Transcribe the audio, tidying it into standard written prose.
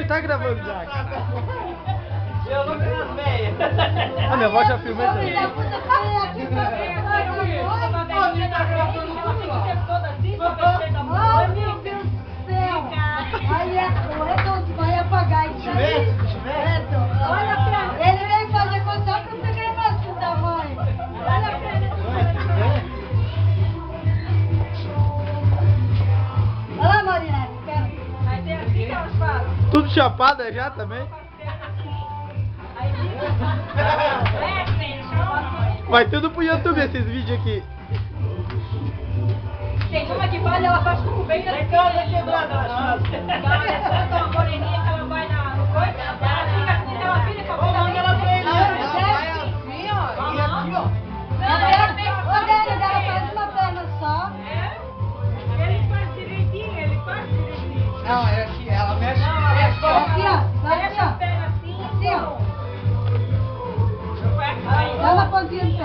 tá gravando já, cara. Eu não tenho as meias. A minha avó já filmou isso aí. Ai, meu Deus do céu! Aí é redondo, vai apagar isso aí. Olha a pena. Ele veio fazer coisa só pra pegar a imagem da mãe. Olha a pena. Olha lá, Marinete, espera. Aí tem assim que elas falam. Tudo chapada já também? Aí liga. Vai tudo pro YouTube esses vídeos aqui. Tem uma que faz, ela faz como bem Tem casa quebrada na nossa. Ela uma moreninha que ela vai no coisa, ela fica assim, ela vira com a boca. Onde ela fez isso? Ela vai assim, ó. E aqui, ó. Ô, Dani, ela faz uma perna só. Ele faz direitinho. Não, é aqui, ela mexe. Aqui, ó. Vai aqui, Fecha ó. a perna assim. Assim, ó. Vai Dá uma pontinha no